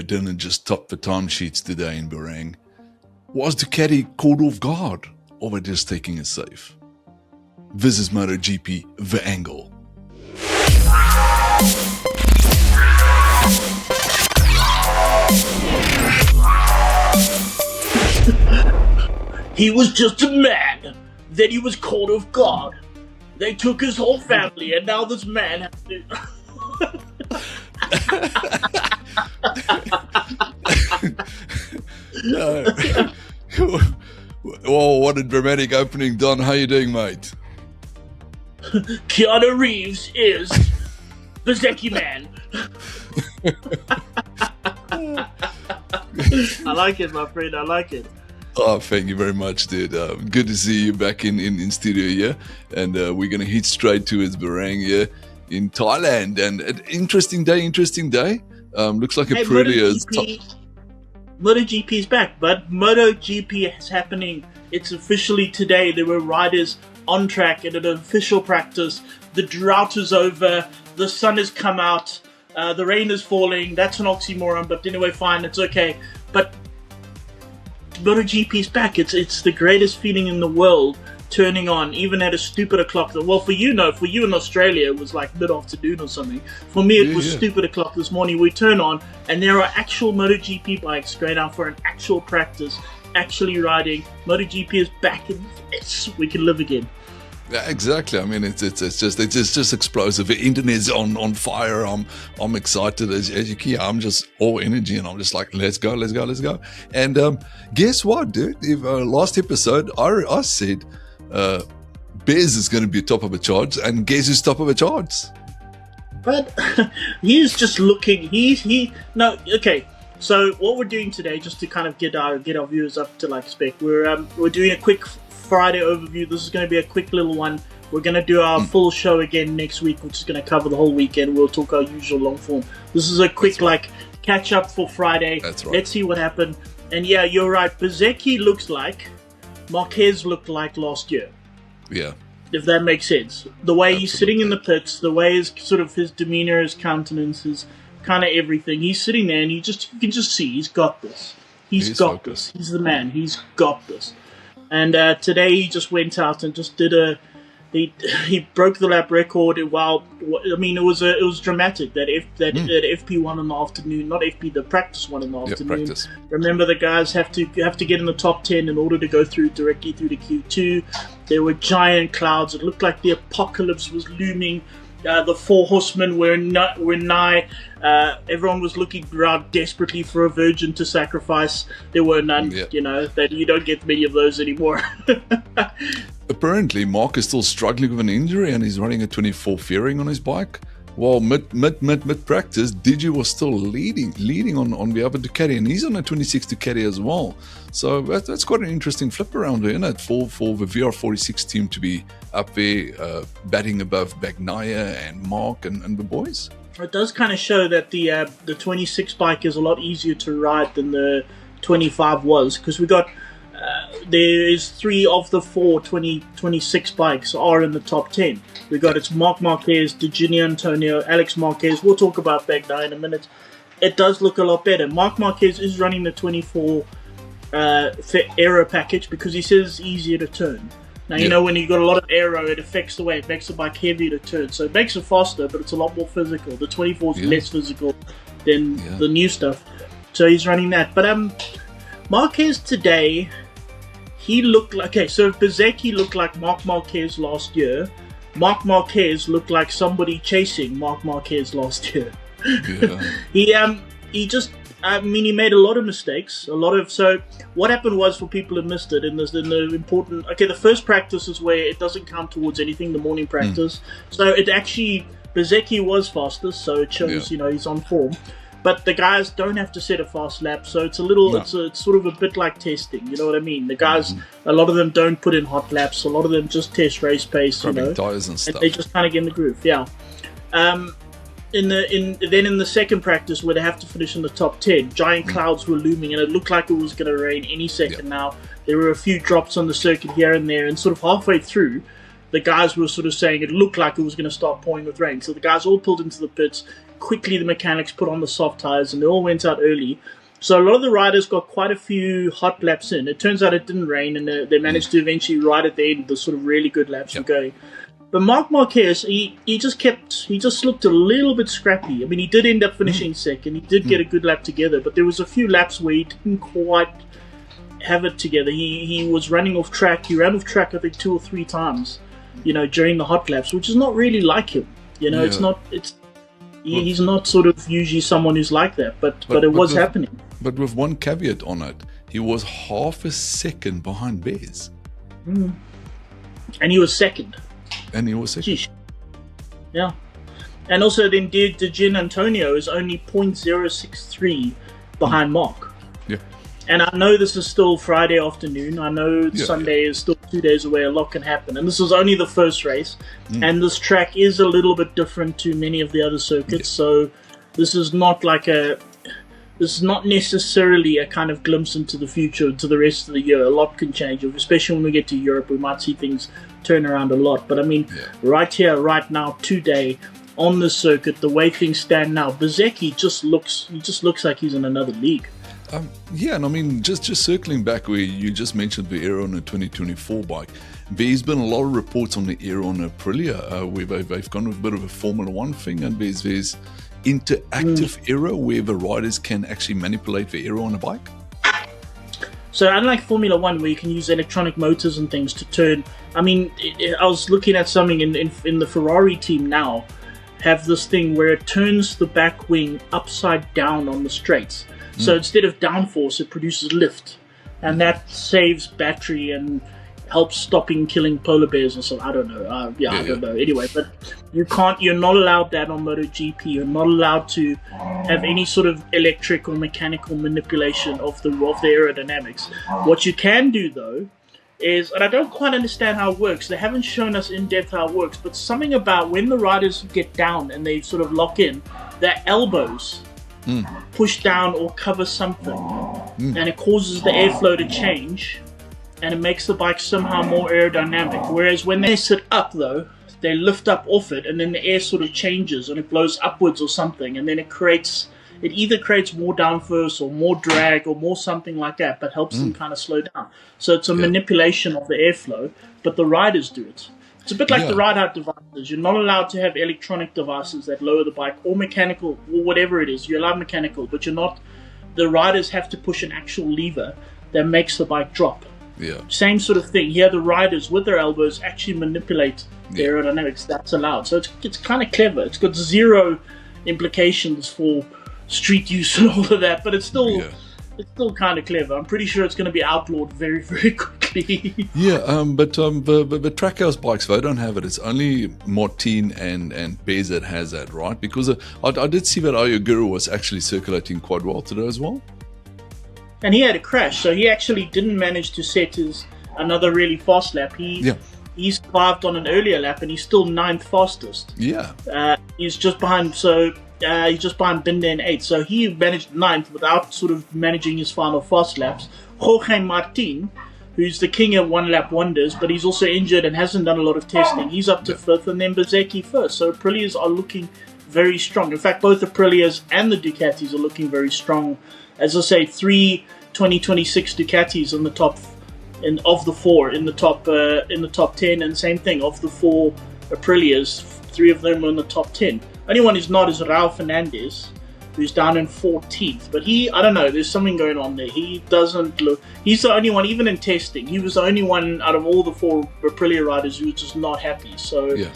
didn't just top the timesheets today in Buriram. Was Ducati caught off guard, or were they just taking it safe? This is MotoGP, The Angle. He was just a man. Then he was caught off guard. They took his whole family, and now this man has to... Oh, what a dramatic opening, Don. How you doing, mate? Keanu Reeves is Bezzecchi man. I like it, my friend. I like it. Oh, thank you very much, dude. Good to see you back in studio here. And we're going to hit straight towards Buriram here in Thailand. And an interesting day. Looks like Aprilia is MotoGP is back, but MotoGP is happening. It's officially today. There were riders on track at an official practice. The drought is over. The sun has come out. The rain is falling. That's an oxymoron, but anyway, fine. It's okay. But MotoGP is back. It's the greatest feeling in the world. Turning on, even at a stupid o'clock. Well, for you in Australia, it was like mid-afternoon or something. For me, it was stupid o'clock this morning. We turn on, and there are actual MotoGP bikes going out for an actual practice, actually riding. MotoGP is back, and we can live again. Yeah, exactly. I mean, it's just explosive. The internet's on fire. I'm excited as you can. I'm just all energy, and I'm just like, let's go. And guess what, dude? If last episode I said Bez is going to be top of the charts, and guess who's top of the charts? But he's just looking. Okay. So what we're doing today, just to kind of get our viewers up to like spec, we're doing a quick Friday overview. This is going to be a quick little one. We're going to do our full show again next week, which is going to cover the whole weekend. We'll talk our usual long form. This is a quick catch up for Friday. That's right. Let's see what happened. And yeah, you're right. Bezzecchi looks like Marquez looked like last year. Yeah. If that makes sense. The way he's sitting in the pits, the way his demeanor, his countenance, his kind of everything. He's sitting there and you can just see he's got this. He's got focused. This. He's the man. He's got this. And today he just went out and just did he broke the lap record. While I mean, it was dramatic that FP one in the afternoon, not FP, the practice one in the afternoon. Practice. Remember, the guys have to get in the top 10 in order to go directly through to Q2. There were giant clouds. It looked like the apocalypse was looming. The four horsemen were nigh. Everyone was looking around desperately for a virgin to sacrifice. There were none. Yeah. That you don't get many of those anymore. Apparently, Mark is still struggling with an injury, and he's running a 24 fairing on his bike. While mid practice, Digi was still leading on the other Ducati, and he's on a 26 Ducati as well. So that's quite an interesting flip around here, isn't it? For the VR46 team to be up there, batting above Bagnaia and Mark and the boys. It does kind of show that the 26 bike is a lot easier to ride than the 25 was, because we got there is 3 of the 4 26 bikes are in the top 10. We got it's Marc Marquez, Gini Antonio, Alex Marquez. We'll talk about Bagnaia in a minute. It does look a lot better. Marc Marquez is running the 24 aero package because he says it's easier to turn. Now, you know, when you've got a lot of aero, it affects the way it makes the bike heavier to turn. So it makes it faster, but it's a lot more physical. The 24 is less physical than the new stuff. So he's running that. But Marquez today, he looked like... Okay, so if Bezzecchi looked like Marc Marquez last year, Marc Marquez looked like somebody chasing Marc Marquez last year. Yeah. he made a lot of mistakes. So what happened was, for people who missed it, and the important... Okay, the first practice is where it doesn't count towards anything, the morning practice. So it actually... Bezzecchi was fastest, so it shows, he's on form. But the guys don't have to set a fast lap, so it's a little... No. It's sort of a bit like testing, you know what I mean? The guys, a lot of them don't put in hot laps. A lot of them just test race pace, tires and stuff. And they just kind of get in the groove, yeah. In the second practice, where they have to finish in the top 10, giant clouds were looming, and it looked like it was going to rain any second now. There were a few drops on the circuit here and there, and sort of halfway through, the guys were sort of saying it looked like it was going to start pouring with rain. So the guys all pulled into the pits. Quickly, the mechanics put on the soft tires, and they all went out early. So a lot of the riders got quite a few hot laps in. It turns out it didn't rain, and they managed to eventually ride at the end. The sort of really good laps were going. But Marc Marquez, he just looked a little bit scrappy. I mean, he did end up finishing second. He did get a good lap together, but there was a few laps where he didn't quite have it together. He was running off track. He ran off track, I think, 2 or 3 times, during the hot laps, which is not really like him. He's not sort of usually someone who's like that, but it was happening. But with one caveat on it, he was half a second behind Bez. And he was second. Sheesh. Yeah. And also then Gian Antonio is only 0.063 behind Marc. Yeah. And I know this is still Friday afternoon. I know Sunday is still 2 days away. A lot can happen. And this was only the first race. And this track is a little bit different to many of the other circuits. So this is not necessarily a kind of glimpse into the future, to the rest of the year. A lot can change, especially when we get to Europe. We might see things turn around a lot. But I mean, right here, right now, today, on the circuit, the way things stand now, Bezzecchi just looks like he's in another league. And I mean, just circling back where you just mentioned the aero on a 2024 bike, there's been a lot of reports on the aero on Aprilia, where they've gone with a bit of a Formula 1 thing, and there's interactive aero where the riders can actually manipulate the aero on a bike. So unlike Formula 1 where you can use electronic motors and things to turn, I mean, I was looking at something in the Ferrari team now, have this thing where it turns the back wing upside down on the straights. So instead of downforce, it produces lift, and that saves battery and helps stopping killing polar bears or something. I don't know. I don't know. Anyway, but you're not allowed that on MotoGP. You're not allowed to have any sort of electric or mechanical manipulation of the aerodynamics. What you can do though is, and I don't quite understand how it works. They haven't shown us in depth how it works, but something about when the riders get down and they sort of lock in, their elbows push down or cover something, and it causes the airflow to change, and it makes the bike somehow more aerodynamic. Whereas when they sit up though, they lift up off it, and then the air sort of changes and it blows upwards or something, and then it either creates more downforce or more drag or more something like that, but helps them kind of slow down. So it's a manipulation of the airflow, but the riders do it. It's a bit like the ride-out devices. You're not allowed to have electronic devices that lower the bike, or mechanical, or whatever it is. You're allowed mechanical, but you're not. The riders have to push an actual lever that makes the bike drop. Yeah. Same sort of thing. Here, the riders with their elbows actually manipulate the aerodynamics. That's allowed. So it's kind of clever. It's got zero implications for street use and all of that, but it's still kind of clever. I'm pretty sure it's going to be outlawed very, very quickly. But the Trackhouse bikes, they don't have it. It's only Martin and Bez that has that, right? Because I did see that Ayoguru was actually circulating quite well today as well. And he had a crash, so he actually didn't manage to set another really fast lap. He survived on an earlier lap, and he's still 9th fastest. He's just behind. He's just behind Binder in 8th, so he managed 9th without sort of managing his final fast laps. Jorge Martin, who's the king of one-lap wonders, but he's also injured and hasn't done a lot of testing. He's up to 5th, and then Bezzecchi 1st. So Aprilias are looking very strong. In fact, both Aprilias and the Ducatis are looking very strong. As I say, 3 2026 Ducatis in the top, of the 4 in the top 10, and same thing of the 4 Aprilias, 3 of them are in the top 10. Only one who's not is Raul Fernandez, who's down in 14th. But I don't know, there's something going on there. He doesn't look... He's the only one, even in testing, he was the only one out of all the 4 Aprilia riders who was just not happy. So I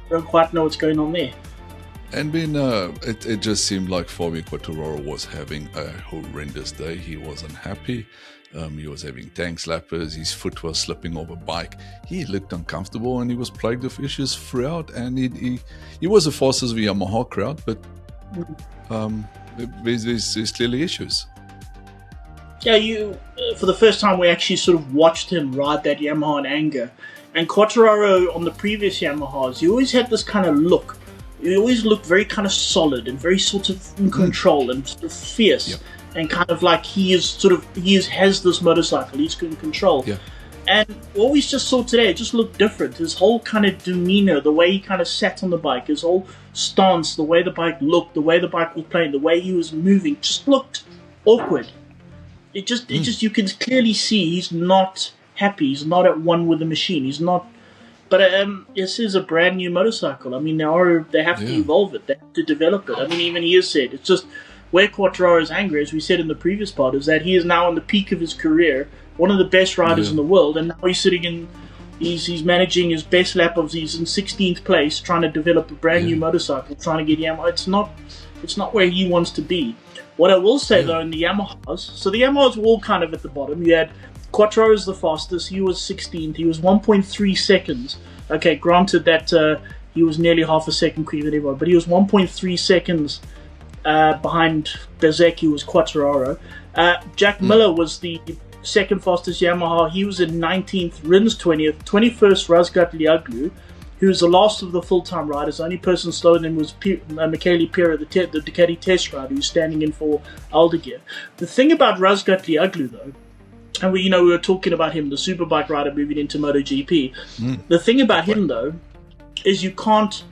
don't quite know what's going on there. And then it just seemed like Fabio Quartararo was having a horrendous day. He wasn't happy. He was having tank slappers. His foot was slipping off a bike. He looked uncomfortable, and he was plagued with issues throughout. And he was the fastest of the Yamaha crowd, but there's clearly issues. Yeah, for the first time we actually sort of watched him ride that Yamaha in anger. And Quartararo on the previous Yamahas, he always had this kind of look. He always looked very kind of solid and very sort of in control and sort of fierce. And kind of like he has this motorcycle, he's in control. And what we just saw today, it just looked different. His whole kind of demeanor, the way he kind of sat on the bike, his whole stance, the way the bike looked, the way the bike was playing, the way he was moving, just looked awkward. It just you can clearly see he's not happy. He's not at one with the machine. He's not. But this is a brand new motorcycle. I mean, they have to evolve it. They have to develop it. I mean, even he has said it's just where Quartararo's angry, as we said in the previous part, is that he is now on the peak of his career, one of the best riders in the world, and now he's sitting in. He's managing his best lap of. He's in 16th place, trying to develop a brand new motorcycle, trying to get Yamaha. It's not where he wants to be. What I will say though, in the Yamahas, so the Yamahas were all kind of at the bottom. You had Quartararo's the fastest. He was 16th. He was 1.3 seconds. Okay, granted that he was nearly half a second quicker than everyone, but he was 1.3 seconds behind Bezzecchi, was Quartararo. Jack Miller was the second fastest Yamaha. He was in 19th. Rins 20th. 21st, Razgatlioglu, who was the last of the full-time riders. The only person slower than him was Michele Pera, the Ducati test rider, who's standing in for Aldegear. The thing about Razgatlioglu, though, and we were talking about him, the superbike rider moving into MotoGP. The thing about him, though, is you can't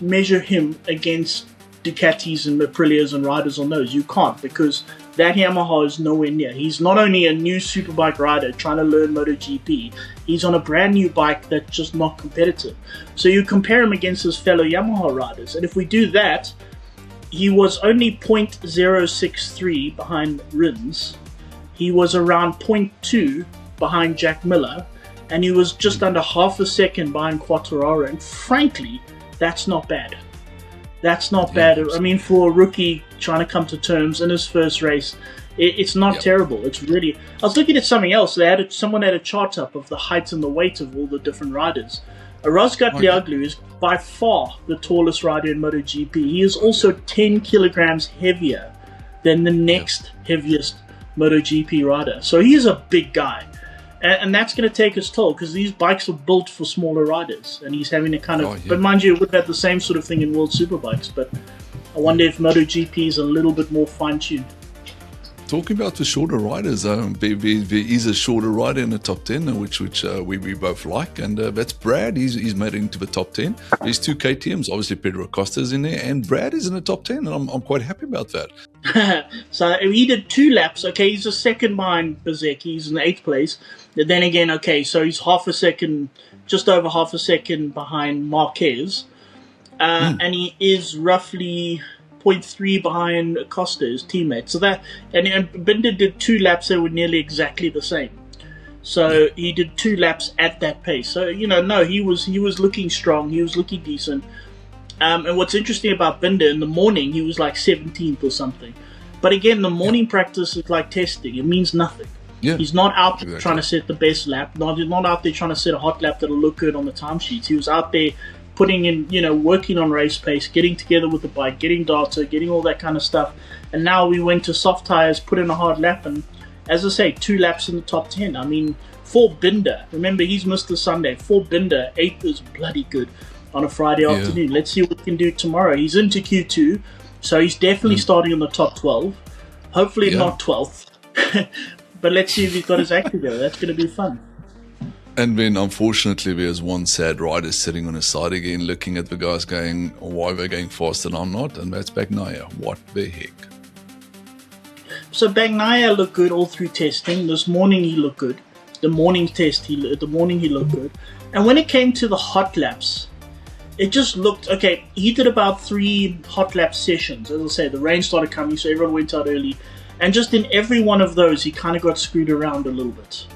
measure him against Ducatis and Aprilias and riders on those. You can't, because that Yamaha is nowhere near. He's not only a new superbike rider trying to learn MotoGP, he's on a brand new bike that's just not competitive. So you compare him against his fellow Yamaha riders, and if we do that, he was only 0.063 behind Rins. He was around 0.2 behind Jack Miller, and he was just under half a second behind Quartararo. And frankly, that's not bad. That's not bad. I mean, for a rookie trying to come to terms in his first race, it's not terrible. It's really. I was looking at something else. Someone had a chart up of the height and the weight of all the different riders. Razgatlioglu is by far the tallest rider in MotoGP. He is also 10 kilograms heavier than the next heaviest MotoGP rider. So he is a big guy. And that's going to take its toll, because these bikes are built for smaller riders, and he's having to kind of... But mind you, we've had the same sort of thing in World Superbikes, but I wonder if MotoGP is a little bit more fine-tuned. Talking about the shorter riders, there is a shorter rider in the top 10, which we both like, and that's Brad. He's made it into the top 10. There's two KTMs, obviously Pedro Acosta's in there, and Brad is in the top 10, and I'm quite happy about that. So he did 2 laps. Okay, he's a second behind Bezzecchi. He's in the 8th place. But then again, okay, so he's half a second, just over half a second behind Marquez, and he is roughly 0.3 behind Acosta, his teammate. So that, and Binder did 2 laps that were nearly exactly the same. So he did 2 laps at that pace. So no, he was looking strong. He was looking decent. And what's interesting about Binder, in the morning he was like 17th or something. But again, the morning practice is like testing. It means nothing. Yeah, he's not out there trying to set the best lap. He's not out there trying to set a hot lap that'll look good on the timesheets. He was out there putting in, working on race pace, getting together with the bike, getting data, getting all that kind of stuff. And now we went to soft tires, put in a hard lap, and as I say, 2 laps in the top 10. I mean, for Binder, remember he's missed the Sunday. For Binder, 8th is bloody good on a Friday afternoon. Let's see what we can do tomorrow. He's into Q2, so he's definitely starting in the top 12. Hopefully not 12th. But let's see if he's got his act together. That's going to be fun. And then, unfortunately, there's one sad rider sitting on his side again, looking at the guys going, why they're going faster and I'm not, and that's Bagnaia. What the heck? So Bagnaia looked good all through testing. This morning he looked good. The morning he looked good. And when it came to the hot laps, it just looked, okay, he did about 3 hot lap sessions. As I say, the rain started coming, so everyone went out early. And just in every one of those, he kind of got screwed around a little bit.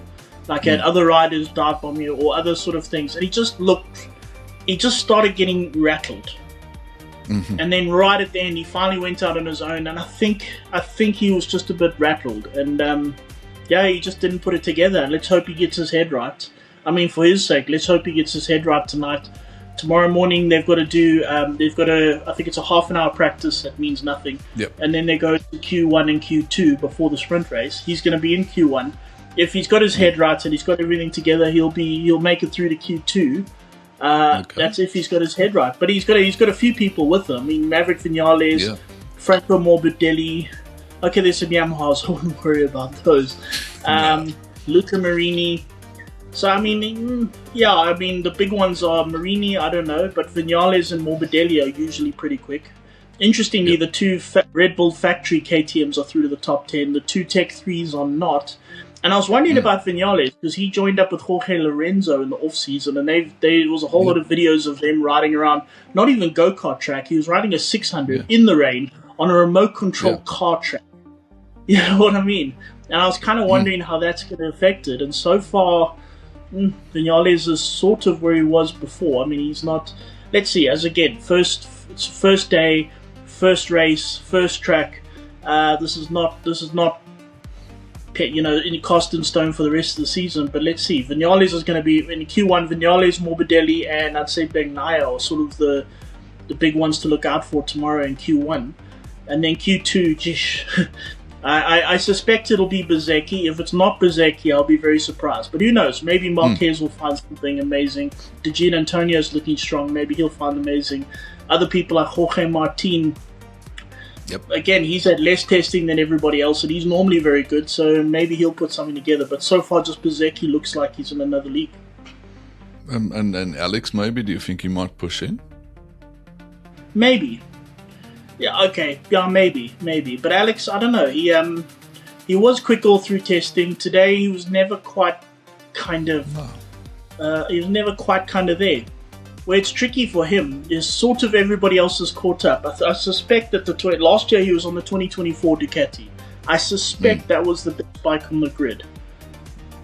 Like had other riders dive bomb you or other sort of things. And he just started getting rattled. Mm-hmm. And then right at the end, he finally went out on his own. And I think he was just a bit rattled. And he just didn't put it together. Let's hope he gets his head right. I mean, for his sake, let's hope he gets his head right tonight. Tomorrow morning they've got to do, I think it's a half an hour practice. That means nothing. Yep. And then they go to Q1 and Q2 before the sprint race. He's going to be in Q1. If he's got his head right and he's got everything together, he'll make it through to Q2. That's if he's got his head right. But he's got a few people with him. I mean, Maverick Vinales, Franco Morbidelli. Okay, there's some Yamahas. I wouldn't worry about those. Luca Marini. So, I mean, yeah, I mean, the big ones are Marini, I don't know, but Vinales and Morbidelli are usually pretty quick. Interestingly, the two Red Bull factory KTMs are through to the top 10. The two Tech 3s are not. And I was wondering about Vinales, because he joined up with Jorge Lorenzo in the off-season, and there was a whole lot of videos of them riding around, not even go-kart track, he was riding a 600 in the rain on a remote-control car track. You know what I mean? And I was kind of wondering how that's going to affect it, and so far, Vinales is sort of where he was before. I mean, he's not... Let's see, as again, it's first day, first race, first track. This is not any cast in stone for the rest of the season. But let's see. Vinales is going to be in Q1. Vinales, Morbidelli, and I'd say Bagnaia are sort of the big ones to look out for tomorrow in Q1. And then Q2, I suspect it'll be Bezzecchi. If it's not Bezzecchi, I'll be very surprised. But who knows? Maybe Marquez will find something amazing. Gian Antonio is looking strong. Maybe he'll find amazing. Other people like Jorge Martin. Again, he's had less testing than everybody else, and he's normally very good. So maybe he'll put something together. But so far, just Bezzecchi looks like he's in another league. And Alex, maybe, do you think he might push in? Maybe. Yeah, okay. Yeah, maybe. But Alex, I don't know. He was quick all through testing. Today, he was never quite kind of... there. Where it's tricky for him is sort of everybody else is caught up. I suspect that last year he was on the 2024 Ducati. I suspect that was the best bike on the grid.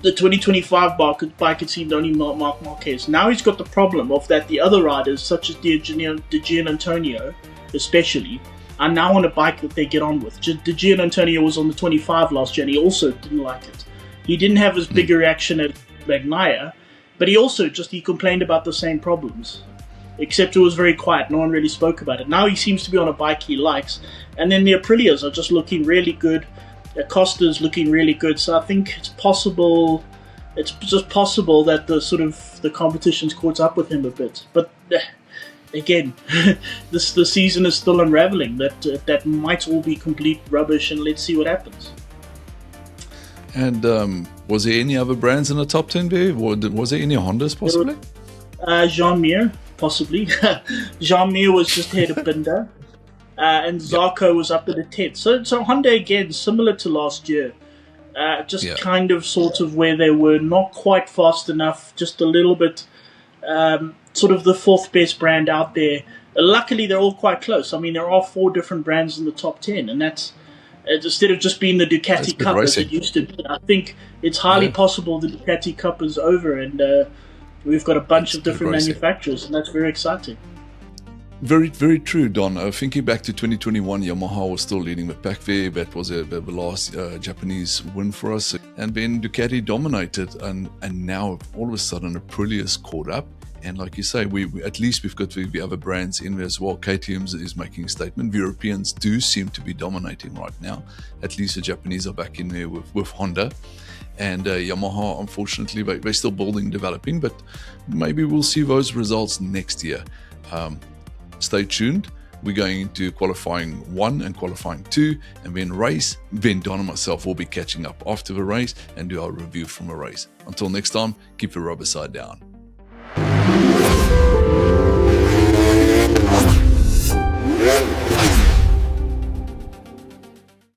The 2025 bike, it seemed only Marc Marquez. Now he's got the problem of that the other riders, such as Gian Antonio, especially, are now on a bike that they get on with. Gian Antonio was on the 25 last year and he also didn't like it. He didn't have as big a reaction as Bagnaia, but he complained about the same problems. Except it was very quiet, no one really spoke about it. Now he seems to be on a bike he likes. And then the Aprilias are just looking really good. Acosta's looking really good, so I think it's just possible that the competition's caught up with him a bit. But again, the season is still unraveling. That might all be complete rubbish, and let's see what happens. And was there any other brands in the top 10 there? Was there any Hondas possibly? Jean Mir, possibly. Jean Mir was just ahead of Binder. And Zarco was up at the 10th. So Honda, again, similar to last year. Kind of sort of where they were, not quite fast enough, just a little bit sort of the fourth best brand out there. Luckily, they're all quite close. I mean, there are 4 different brands in the top 10, and that's instead of just being the Ducati Cup as it used to be. I think it's highly possible the Ducati Cup is over, and we've got a bunch of different manufacturers, and that's very exciting. Very, very true, Don. Thinking back to 2021, Yamaha was still leading with Packwear. That was the last Japanese win for us. And then Ducati dominated, and now all of a sudden Aprilia's caught up. And like you say, we at least we've got the other brands in there as well. KTM is making a statement. The Europeans do seem to be dominating right now. At least the Japanese are back in there with Honda. And Yamaha, unfortunately, they're still building, developing, but maybe we'll see those results next year. Stay tuned. We're going into qualifying 1 and qualifying 2, and then race. Then Don and myself will be catching up after the race and do our review from a race. Until next time, keep the rubber side down.